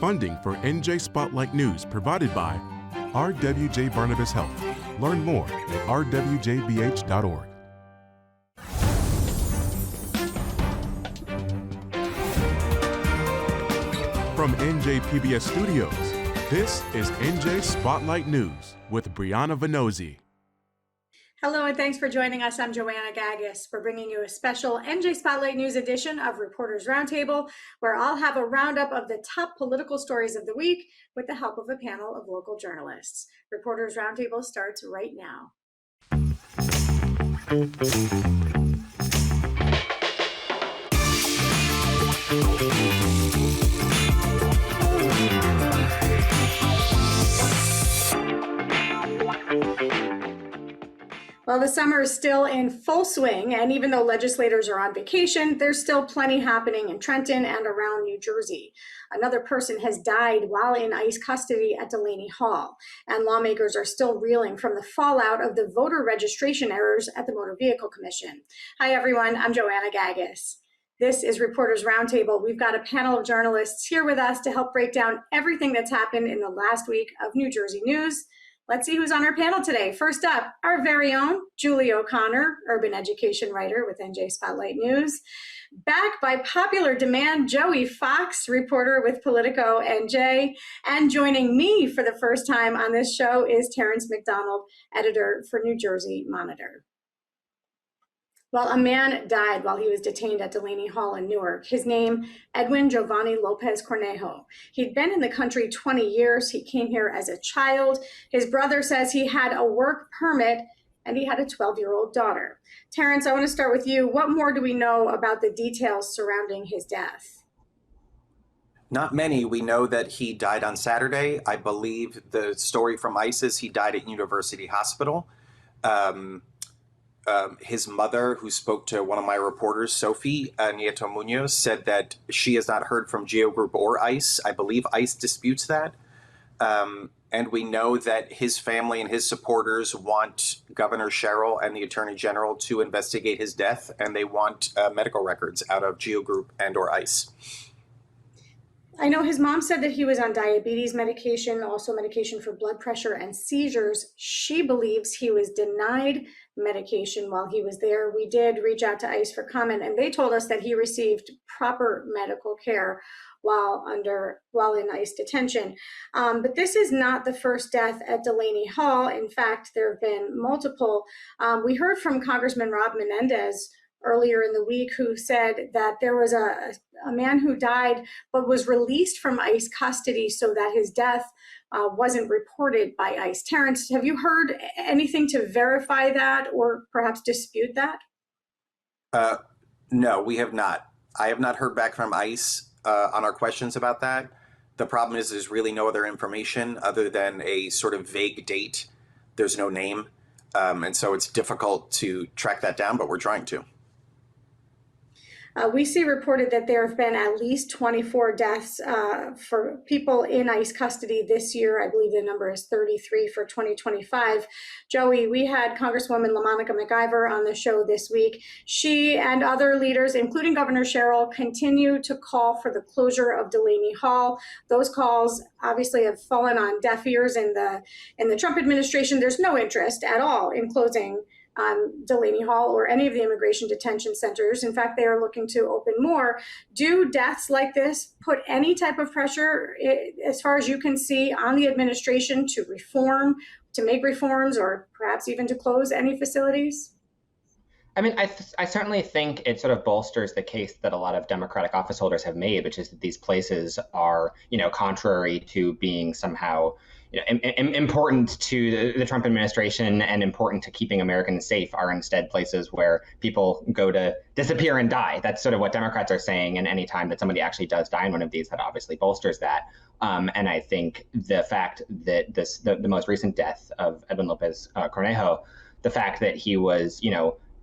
Funding for NJ Spotlight News provided by RWJ Barnabas Health. Learn more at rwjbh.org. From NJ PBS Studios, this is NJ Spotlight News with Brianna Venozzi. Hello and thanks for joining us. I'm Joanna Gagis. We're bringing you a special NJ Spotlight News edition of Reporters Roundtable, where I'll have a roundup of the top political stories of the week with the help of a panel of local journalists. Reporters Roundtable starts right now. Well, the summer is still in full swing, and even though legislators are on vacation, there's still plenty happening in Trenton and around New Jersey. Another person has died while in ICE custody at Delaney Hall, and lawmakers are still reeling from the fallout of the voter registration errors at the Motor Vehicle Commission. Hi, everyone. I'm Joanna Gagis. This is Reporters Roundtable. We've got a panel of journalists here with us to help break down everything that's happened in the last week of New Jersey news. Let's see who's on our panel today. First up, our very own Julie O'Connor, urban education writer with NJ Spotlight News. Back by popular demand, Joey Fox, reporter with Politico NJ. And joining me for the first time on this show is Terrence McDonald, editor for New Jersey Monitor. Well, a man died while he was detained at Delaney Hall in Newark. His name, Edwin Giovanni Lopez Cornejo. He'd been in the country 20 years. He came here as a child. His brother says he had a work permit and he had a 12-year-old daughter. Terrence, I want to start with you. What more do we know about the details surrounding his death? Not many. We know that he died on Saturday. I believe the story from ICE is he died at University Hospital. His mother, who spoke to one of my reporters, Sophie Nieto Munoz, said that she has not heard from Geo Group or ICE. I believe ICE disputes that. And we know that his family and his supporters want Governor Sherrill and the Attorney General to investigate his death, and they want medical records out of Geo Group and or ICE. I know his mom said that he was on diabetes medication, also medication for blood pressure and seizures. She believes he was denied medication while he was there. We did reach out to ICE for comment, and they told us that he received proper medical care while in ICE detention. But this is not the first death at Delaney Hall. In fact, there have been multiple. We heard from Congressman Rob Menendez earlier in the week, who said that there was a man who died but was released from ICE custody so that his death wasn't reported by ICE. Terrence, have you heard anything to verify that or perhaps dispute that? No, we have not. I have not heard back from ICE on our questions about that. The problem is there's really no other information other than a sort of vague date. There's no name. And so it's difficult to track that down, but we're trying to. We see reported that there have been at least 24 deaths for people in ICE custody this year. I believe the number is 33 for 2025. Joey, we had Congresswoman LaMonica McIver on the show this week. She and other leaders, including Governor Sherrill, continue to call for the closure of Delaney Hall. Those calls obviously have fallen on deaf ears in the Trump administration. There's no interest at all in closing Delaney Hall or any of the immigration detention centers. In fact, they are looking to open more. Do deaths like this put any type of pressure, as far as you can see, on the administration to reform, to make reforms, or perhaps even to close any facilities? I mean, I certainly think it sort of bolsters the case that a lot of Democratic office holders have made, which is that these places are, contrary to being somehow important to the Trump administration and important to keeping Americans safe, are instead places where people go to disappear and die. That's sort of what Democrats are saying. And any time that somebody actually does die in one of these, that obviously bolsters that. And I think the fact that the most recent death of Edwin Lopez Cornejo, the fact that he was,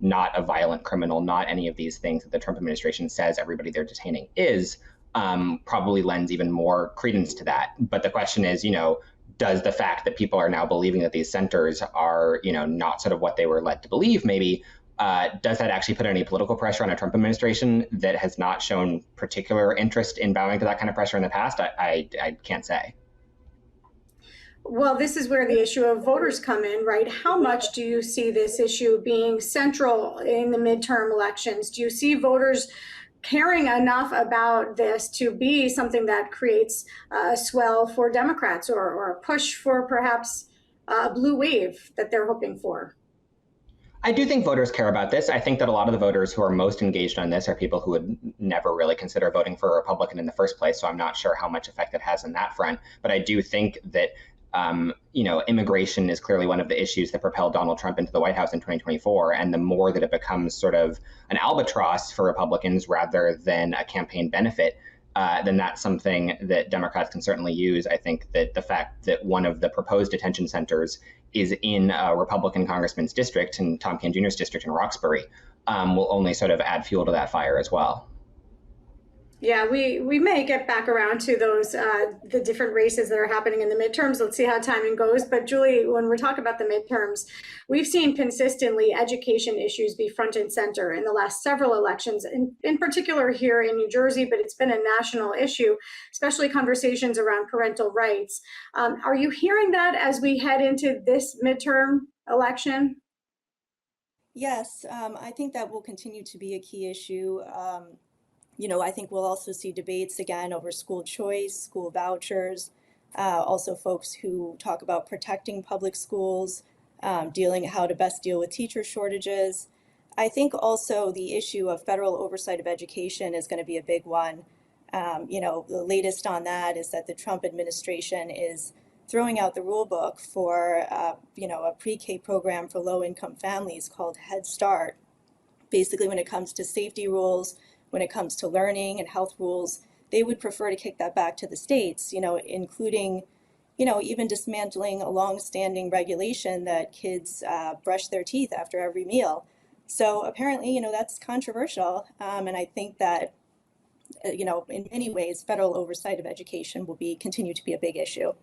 not a violent criminal, not any of these things that the Trump administration says everybody they're detaining is, probably lends even more credence to that. But the question is, does the fact that people are now believing that these centers are, not sort of what they were led to believe, maybe does that actually put any political pressure on a Trump administration that has not shown particular interest in bowing to that kind of pressure in the past? I can't say. Well, this is where the issue of voters come in, right? How much do you see this issue being central in the midterm elections? Do you see voters caring enough about this to be something that creates a swell for Democrats or a push for perhaps a blue wave that they're hoping for? I do think voters care about this. I think that a lot of the voters who are most engaged on this are people who would never really consider voting for a Republican in the first place. So I'm not sure how much effect it has on that front. But I do think that immigration is clearly one of the issues that propelled Donald Trump into the White House in 2024. And the more that it becomes sort of an albatross for Republicans rather than a campaign benefit, then that's something that Democrats can certainly use. I think that the fact that one of the proposed detention centers is in a Republican congressman's district, and Tom Kean Jr.'s district in Roxbury, will only sort of add fuel to that fire as well. Yeah, we may get back around to those, the different races that are happening in the midterms. Let's see how timing goes. But Julie, when we're talking about the midterms, we've seen consistently education issues be front and center in the last several elections, in particular here in New Jersey, but it's been a national issue, especially conversations around parental rights. Are you hearing that as we head into this midterm election? Yes, I think that will continue to be a key issue. I think we'll also see debates again over school choice, school vouchers, also folks who talk about protecting public schools, dealing how to best deal with teacher shortages. I think also the issue of federal oversight of education is going to be a big one. The latest on that is that the Trump administration is throwing out the rule book for, a pre-K program for low-income families called Head Start. Basically, when it comes to safety rules, when it comes to learning and health rules, they would prefer to kick that back to the states, including, even dismantling a long-standing regulation that kids brush their teeth after every meal. So apparently, that's controversial. And I think that, in many ways, federal oversight of education will continue to be a big issue.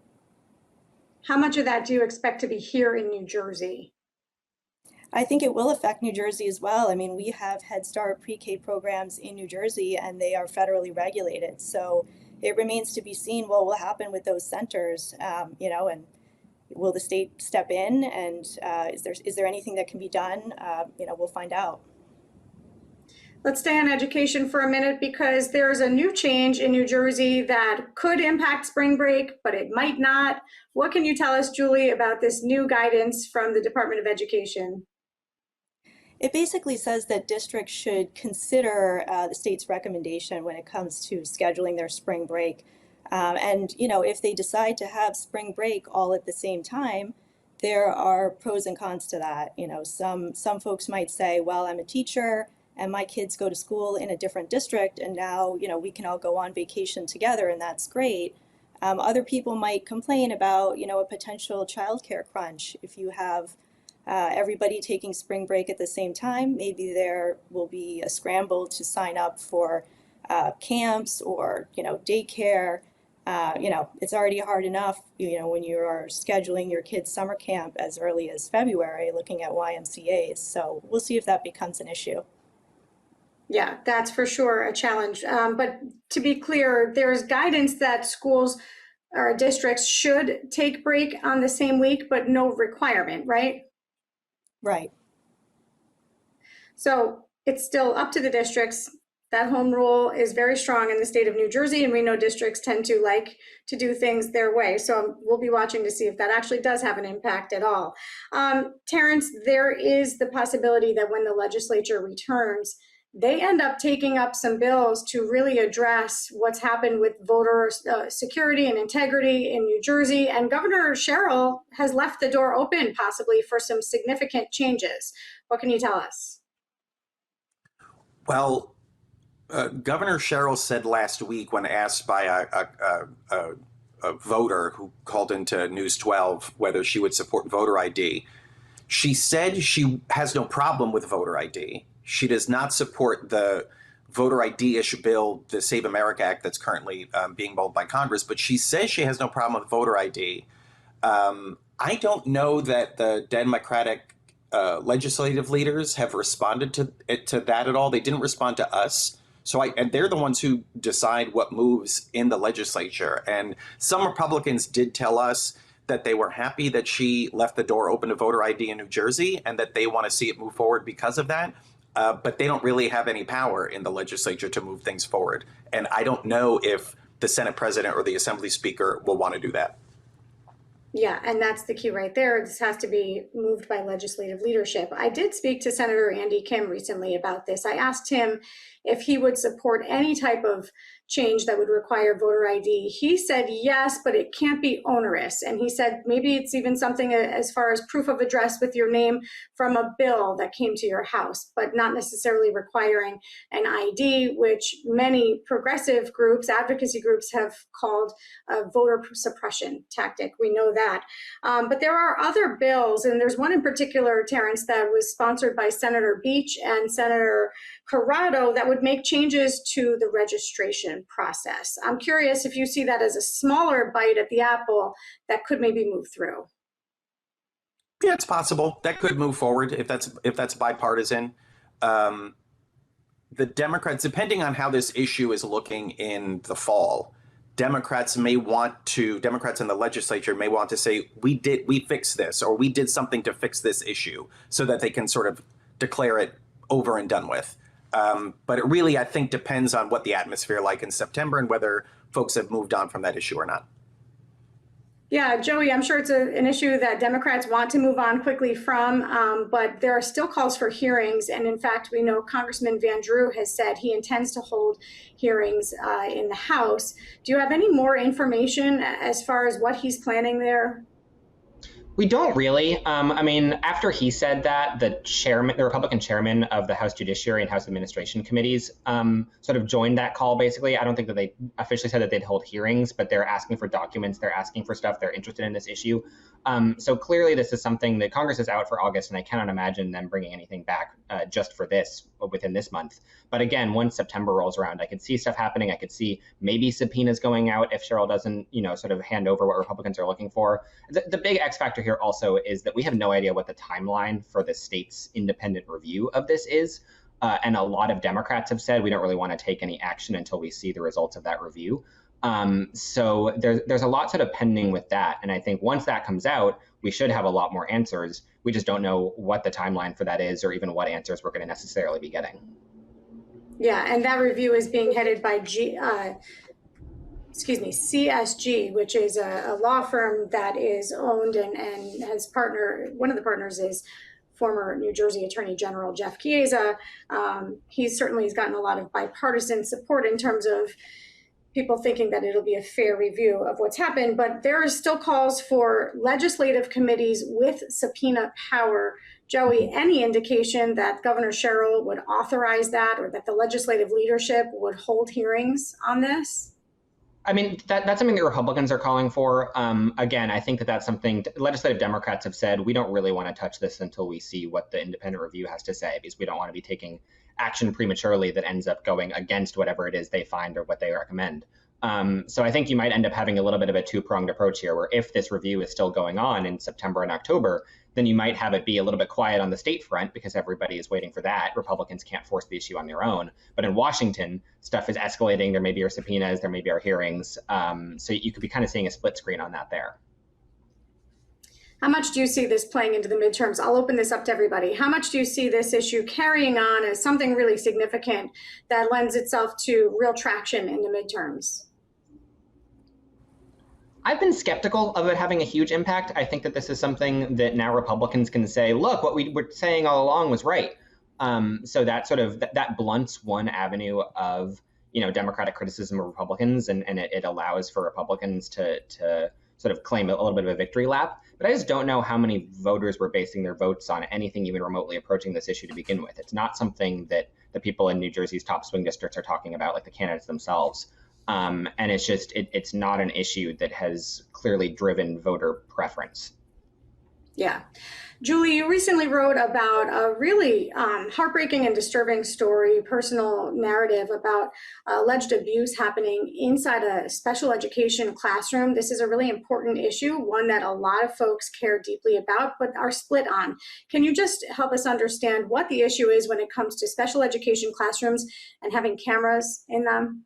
How much of that do you expect to be here in New Jersey? I think it will affect New Jersey as well. I mean, we have Head Start pre-K programs in New Jersey, and they are federally regulated. So it remains to be seen what will happen with those centers, and will the state step in? And is there anything that can be done? We'll find out. Let's stay on education for a minute, because there's a new change in New Jersey that could impact spring break, but it might not. What can you tell us, Julie, about this new guidance from the Department of Education? It basically says that districts should consider the state's recommendation when it comes to scheduling their spring break. If they decide to have spring break all at the same time, there are pros and cons to that. Some folks might say, well, I'm a teacher and my kids go to school in a different district, and now, we can all go on vacation together, and that's great. Other people might complain about, a potential childcare crunch. If you have everybody taking spring break at the same time, maybe there will be a scramble to sign up for camps or, daycare. It's already hard enough, when you are scheduling your kids' summer camp as early as February, looking at YMCAs. So we'll see if that becomes an issue. Yeah, that's for sure a challenge. But to be clear, there's guidance that schools or districts should take break on the same week, but no requirement, right? Right. So it's still up to the districts. That home rule is very strong in the state of New Jersey, and we know districts tend to like to do things their way. So we'll be watching to see if that actually does have an impact at all. Terrence, there is the possibility that when the legislature returns, they end up taking up some bills to really address what's happened with voter security and integrity in New Jersey. And Governor Sherrill has left the door open possibly for some significant changes. What can you tell us? Well, Governor Sherrill said last week, when asked by a voter who called into News 12 whether she would support voter ID, she said she has no problem with voter ID. She does not support the voter ID-ish bill, the Save America Act, that's currently being mulled by Congress, but she says she has no problem with voter ID. I don't know that the Democratic legislative leaders have responded to that at all. They didn't respond to us. And they're the ones who decide what moves in the legislature. And some Republicans did tell us that they were happy that she left the door open to voter ID in New Jersey and that they want to see it move forward because of that. But they don't really have any power in the legislature to move things forward. And I don't know if the Senate president or the Assembly Speaker will want to do that. Yeah, and that's the key right there. This has to be moved by legislative leadership. I did speak to Senator Andy Kim recently about this. I asked him if he would support any type of change that would require voter ID. He said yes, but it can't be onerous. And he said maybe it's even something as far as proof of address with your name from a bill that came to your house, but not necessarily requiring an ID, which many progressive groups, advocacy groups, have called a voter suppression tactic. We know that. But there are other bills, and there's one in particular, Terrence, that was sponsored by Senator Beach and Senator Corrado that would make changes to the registration process. I'm curious if you see that as a smaller bite at the apple that could maybe move through. Yeah, it's possible that could move forward if that's bipartisan. The Democrats, depending on how this issue is looking in the fall, Democrats in the legislature may want to say, we fixed this, or we did something to fix this issue, so that they can sort of declare it over and done with. But it really, I think, depends on what the atmosphere like in September and whether folks have moved on from that issue or not. Yeah, Joey, I'm sure it's an issue that Democrats want to move on quickly from, but there are still calls for hearings. And in fact, we know Congressman Van Drew has said he intends to hold hearings in the House. Do you have any more information as far as what he's planning there? We don't really. I mean, after he said that, the Republican chairman of the House Judiciary and House Administration Committees sort of joined that call, basically. I don't think that they officially said that they'd hold hearings, but they're asking for documents. They're asking for stuff. They're interested in this issue. So clearly this is something that Congress is out for August, and I cannot imagine them bringing anything back just for this within this month. But again, once September rolls around, I could see stuff happening. I could see maybe subpoenas going out if Cheryl doesn't, sort of hand over what Republicans are looking for. The big X factor here also is that we have no idea what the timeline for the state's independent review of this is. And a lot of Democrats have said we don't really want to take any action until we see the results of that review. So there's a lot sort of pending with that. And I think once that comes out, we should have a lot more answers. We just don't know what the timeline for that is or even what answers we're going to necessarily be getting. Yeah, and that review is being headed by CSG, which is a law firm that is owned and has one of the partners is former New Jersey Attorney General Jeff Chiesa. He's gotten a lot of bipartisan support in terms of people thinking that it'll be a fair review of what's happened, but there are still calls for legislative committees with subpoena power. Joey, any indication that Governor Cheryl would authorize that or that the legislative leadership would hold hearings on this? I mean, that's something that Republicans are calling for. Again, I think that's something legislative Democrats have said, we don't really want to touch this until we see what the independent review has to say, because we don't want to be taking action prematurely that ends up going against whatever it is they find or what they recommend. So I think you might end up having a little bit of a two-pronged approach here, where if this review is still going on in September and October, then you might have it be a little bit quiet on the state front because everybody is waiting for that. Republicans can't force the issue on their own. But in Washington, stuff is escalating. There may be subpoenas, there may be hearings. So you could be kind of seeing a split screen on that there. How much do you see this playing into the midterms? I'll open this up to everybody. How much do you see this issue carrying on as something really significant that lends itself to real traction in the midterms? I've been skeptical of it having a huge impact. I think that this is something that now Republicans can say, look, what we were saying all along was right. So that sort of that blunts one avenue of Democratic criticism of Republicans, and it allows for Republicans to sort of claim a little bit of a victory lap. But I just don't know how many voters were basing their votes on anything even remotely approaching this issue to begin with. It's not something that the people in New Jersey's top swing districts are talking about, like the candidates themselves. And it's just, it's not an issue that has clearly driven voter preference. Yeah. Julie, you recently wrote about a really heartbreaking and disturbing story, personal narrative about alleged abuse happening inside a special education classroom. This is a really important issue, one that a lot of folks care deeply about, but are split on. Can you just help us understand what the issue is when it comes to special education classrooms and having cameras in them?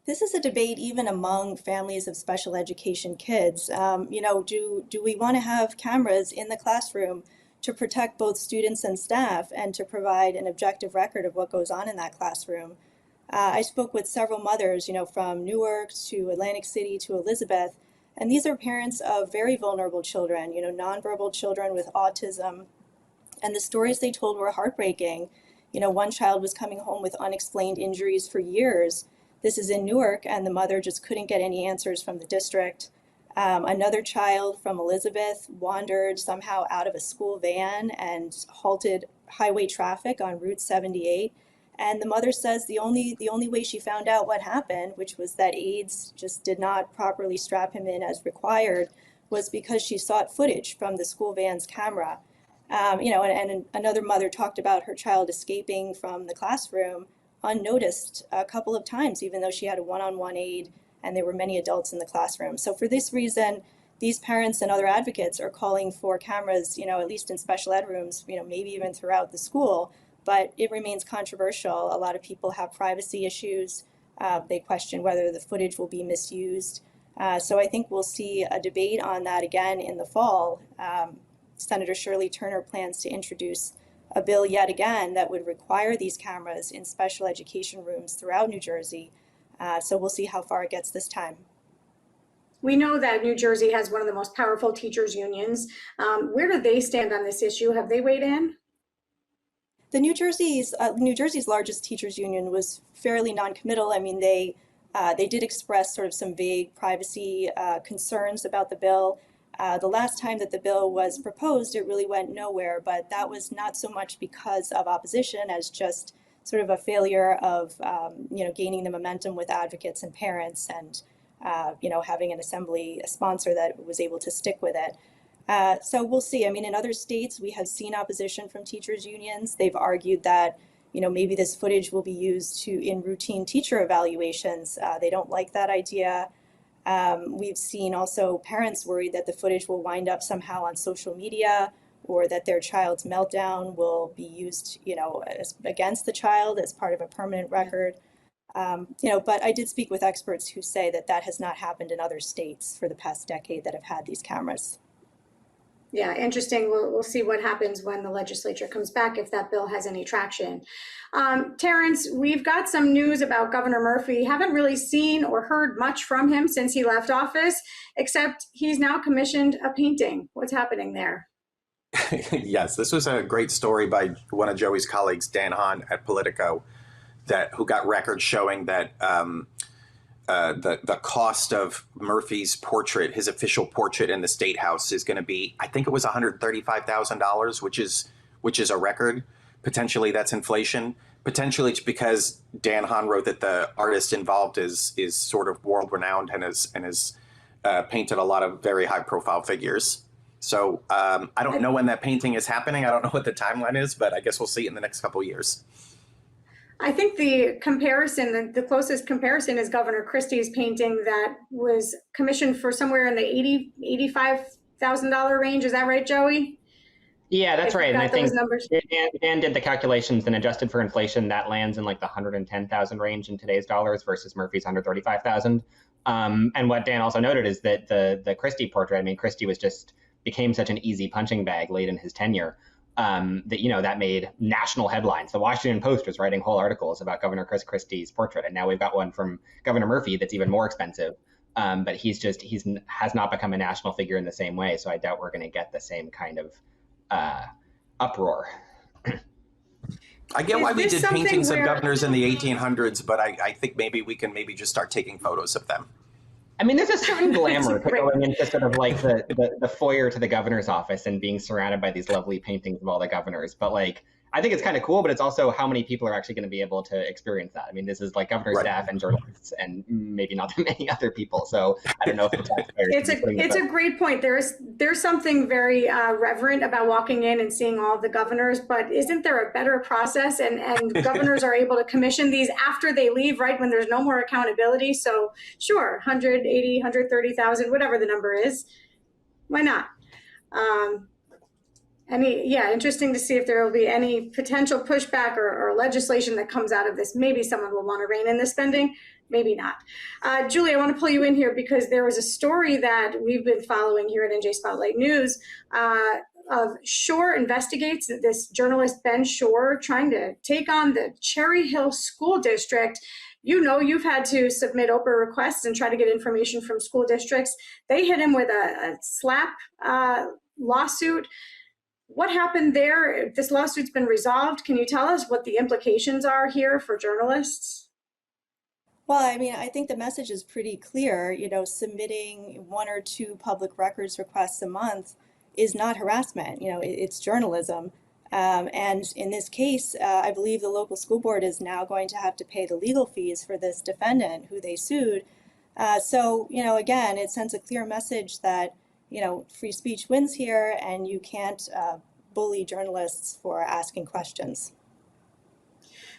This is a debate even among families of special education kids. Do we want to have cameras in the classroom to protect both students and staff and to provide an objective record of what goes on in that classroom? I spoke with several mothers, from Newark to Atlantic City to Elizabeth, and these are parents of very vulnerable children, nonverbal children with autism, and the stories they told were heartbreaking. One child was coming home with unexplained injuries for years. This is in Newark, and the mother just couldn't get any answers from the district. Another child from Elizabeth wandered somehow out of a school van and halted highway traffic on Route 78. And the mother says the only way she found out what happened, which was that aides just did not properly strap him in as required, was because she sought footage from the school van's camera. And another mother talked about her child escaping from the classroom unnoticed a couple of times, even though she had a one-on-one aide and there were many adults in the classroom. So for this reason, these parents and other advocates are calling for cameras, at least in special ed rooms, maybe even throughout the school, but it remains controversial. A lot of people have privacy issues. They question whether the footage will be misused. So I think we'll see a debate on that again in the fall. Senator Shirley Turner plans to introduce a bill yet again that would require these cameras in special education rooms throughout New Jersey. So we'll see how far it gets this time. We know that New Jersey has one of the most powerful teachers unions. Where do they stand on this issue? Have they weighed in? The New Jersey's largest teachers union was fairly non-committal. I mean, they did express sort of some vague privacy concerns about the bill. The last time that the bill was proposed, it really went nowhere, but that was not so much because of opposition as just sort of a failure of, gaining the momentum with advocates and parents and, having an assembly sponsor that was able to stick with it. So we'll see. I mean, in other states, we have seen opposition from teachers unions. They've argued that, maybe this footage will be used in routine teacher evaluations. They don't like that idea. We've seen also parents worried that the footage will wind up somehow on social media or that their child's meltdown will be used, against the child as part of a permanent record. But I did speak with experts who say that has not happened in other states for the past decade that have had these cameras. Yeah, interesting. We'll see what happens when the legislature comes back, if that bill has any traction. Terrence, we've got some news about Governor Murphy. Haven't really seen or heard much from him since he left office, except he's now commissioned a painting. What's happening there? Yes, this was a great story by one of Joey's colleagues, Dan Hahn at Politico, who got records showing that the cost of Murphy's portrait, his official portrait in the State House, is going to be, I think it was $135,000, which is a record. Potentially that's inflation. Potentially it's because Dan Hahn wrote that the artist involved is sort of world renowned and has painted a lot of very high profile figures. So I don't know when that painting is happening. I don't know what the timeline is, but I guess we'll see it in the next couple of years. I think the comparison, the closest comparison is Governor Christie's painting that was commissioned for somewhere in the $85,000 range. Is that right, Joey? Yeah, that's right. And I think numbers. Dan did the calculations and adjusted for inflation. That lands in like the 110,000 range in today's dollars versus Murphy's 135,000. And what Dan also noted is that the Christie portrait, I mean, Christie became such an easy punching bag late in his tenure. That made national headlines. The Washington Post was writing whole articles about Governor Chris Christie's portrait, and now we've got one from Governor Murphy that's even more expensive. But he has not become a national figure in the same way, so I doubt we're going to get the same kind of uproar. I get why we did paintings of governors in the 1800s, but I think maybe we can just start taking photos of them. I mean, there's a certain glamour to going into sort of like the foyer to the governor's office and being surrounded by these lovely paintings of all the governors. But like, I think it's kind of cool, but it's also how many people are actually going to be able to experience that. I mean, this is like governor's staff and journalists and maybe not that many other people. So I don't know if the taxpayers. It's a great point. There's something very reverent about walking in and seeing all of the governors, but isn't there a better process? And governors are able to commission these after they leave, right? When there's no more accountability. So sure, 180, 130,000, whatever the number is, why not? Interesting to see if there will be any potential pushback or legislation that comes out of this. Maybe someone will want to rein in the spending, maybe not. Julie, I want to pull you in here because there was a story that we've been following here at NJ Spotlight News of Shore Investigates, this journalist Ben Shore trying to take on the Cherry Hill School District. You know, you've had to submit Oprah requests and try to get information from school districts. They hit him with a slap lawsuit. What happened there? This lawsuit's been resolved. Can you tell us what the implications are here for journalists? Well, I mean, I think the message is pretty clear. You know, submitting 1 or 2 public records requests a month is not harassment. You know, it's journalism. And in this case, I believe the local school board is now going to have to pay the legal fees for this defendant who they sued. So, you know, again, it sends a clear message that, you know, free speech wins here, and you can't bully journalists for asking questions.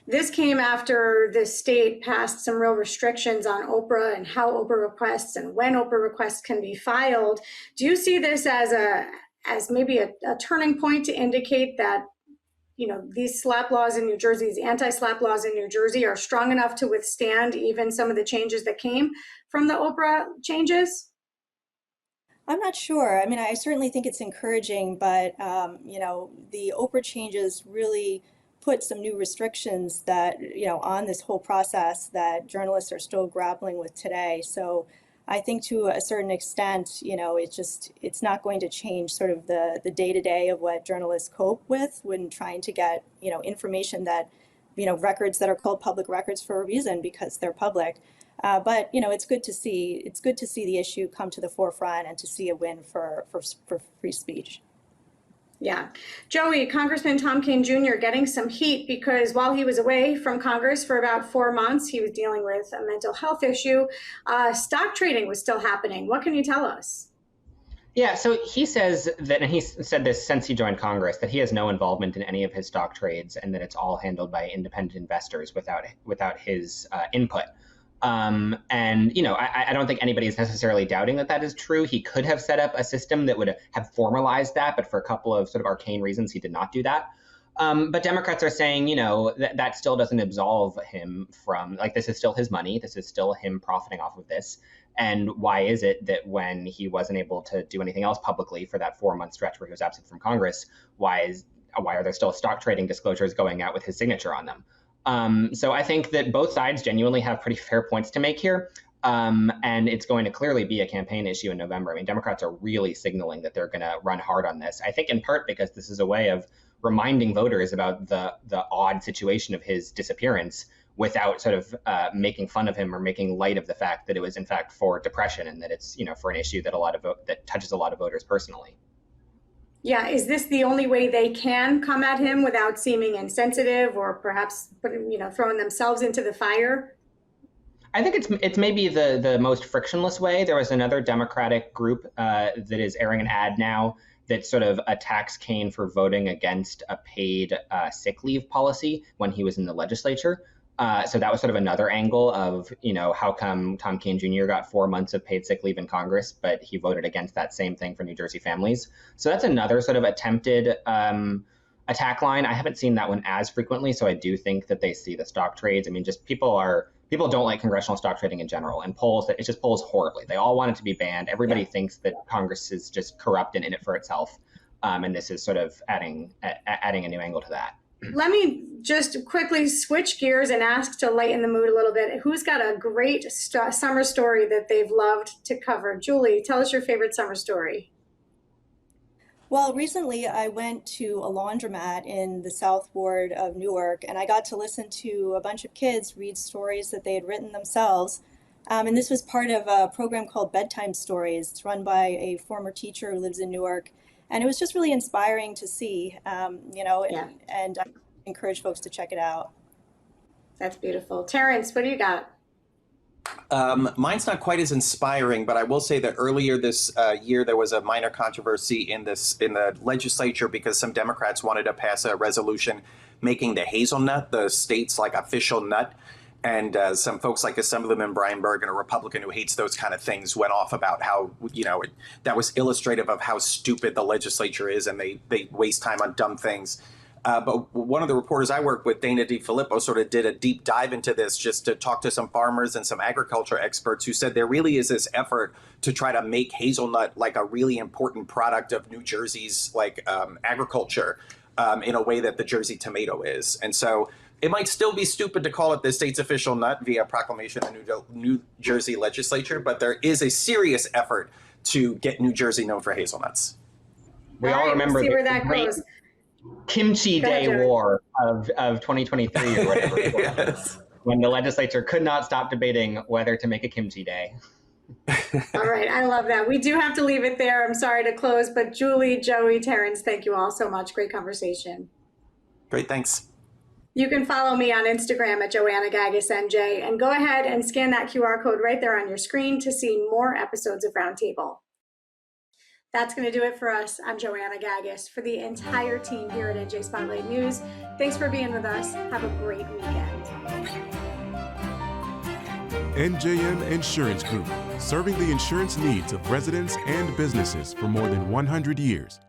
This came after the state passed some real restrictions on Oprah and how Oprah requests and when Oprah requests can be filed. Do you see this as maybe a turning point to indicate that, you know, these SLAPP laws in New Jersey, these anti-SLAPP laws in New Jersey are strong enough to withstand even some of the changes that came from the Oprah changes? I'm not sure. I mean, I certainly think it's encouraging, but, you know, the Oprah changes really put some new restrictions that, you know, on this whole process that journalists are still grappling with today. So I think to a certain extent, you know, it's not going to change sort of the day-to-day of what journalists cope with when trying to get, you know, information that, you know, records that are called public records for a reason because they're public. But, you know, it's good to see the issue come to the forefront and to see a win for free speech. Yeah. Joey, Congressman Tom Kean Jr. getting some heat because while he was away from Congress for about 4 months, he was dealing with a mental health issue. Stock trading was still happening. What can you tell us? Yeah, so he says that, and he's said this since he joined Congress, that he has no involvement in any of his stock trades and that it's all handled by independent investors without his input. And, you know, I don't think anybody is necessarily doubting that that is true. He could have set up a system that would have formalized that, but for a couple of sort of arcane reasons, he did not do that. But Democrats are saying, you know, that still doesn't absolve him from, like, this is still his money. This is still him profiting off of this. And why is it that when he wasn't able to do anything else publicly for that 4-month stretch where he was absent from Congress, why are there still stock trading disclosures going out with his signature on them? So I think that both sides genuinely have pretty fair points to make here. And it's going to clearly be a campaign issue in November. I mean, Democrats are really signaling that they're going to run hard on this. I think in part because this is a way of reminding voters about the odd situation of his disappearance without sort of making fun of him or making light of the fact that it was in fact for depression and that it's, you know, for an issue that that touches a lot of voters personally. Yeah, is this the only way they can come at him without seeming insensitive or perhaps throwing themselves into the fire? I think it's maybe the most frictionless way. There was another Democratic group that is airing an ad now that sort of attacks Kean for voting against a paid sick leave policy when he was in the legislature. So that was sort of another angle of, you know, how come Tom Kean Jr. got 4 months of paid sick leave in Congress, but he voted against that same thing for New Jersey families. So that's another sort of attempted attack line. I haven't seen that one as frequently, so I do think that they see the stock trades. I mean, just people don't like congressional stock trading in general, and it just polls horribly. They all want it to be banned. Everybody thinks that Congress is just corrupt and in it for itself, and this is sort of adding a new angle to that. Let me just quickly switch gears and ask to lighten the mood a little bit. Who's got a great summer story that they've loved to cover? Julie, tell us your favorite summer story. Well, recently I went to a laundromat in the South Ward of Newark, and I got to listen to a bunch of kids read stories that they had written themselves. And this was part of a program called Bedtime Stories. It's run by a former teacher who lives in Newark. And it was just really inspiring to see, Yeah. and I encourage folks to check it out. That's beautiful. Terrence, what do you got? Mine's not quite as inspiring, but I will say that earlier this year there was a minor controversy in the legislature because some Democrats wanted to pass a resolution making the hazelnut the state's like official nut. And some folks like Assemblyman Brian Bergen, a Republican who hates those kind of things, went off about how, that was illustrative of how stupid the legislature is and they waste time on dumb things. But one of the reporters I work with, Dana DiFilippo, sort of did a deep dive into this just to talk to some farmers and some agriculture experts who said there really is this effort to try to make hazelnut like a really important product of New Jersey's agriculture in a way that the Jersey tomato is. And so it might still be stupid to call it the state's official nut via proclamation of the New Jersey legislature, but there is a serious effort to get New Jersey known for hazelnuts. We all remember see where that great goes. Kimchi Day War of 2023 or whatever it was, Yes. when the legislature could not stop debating whether to make a kimchi day. All right, I love that. We do have to leave it there. I'm sorry to close, but Julie, Joey, Terrence, thank you all so much. Great conversation. Great, thanks. You can follow me on Instagram at Joanna Gagis NJ, and go ahead and scan that QR code right there on your screen to see more episodes of Roundtable. That's going to do it for us. I'm Joanna Gagis. For the entire team here at NJ Spotlight News, thanks for being with us. Have a great weekend. NJM Insurance Group, serving the insurance needs of residents and businesses for more than 100 years.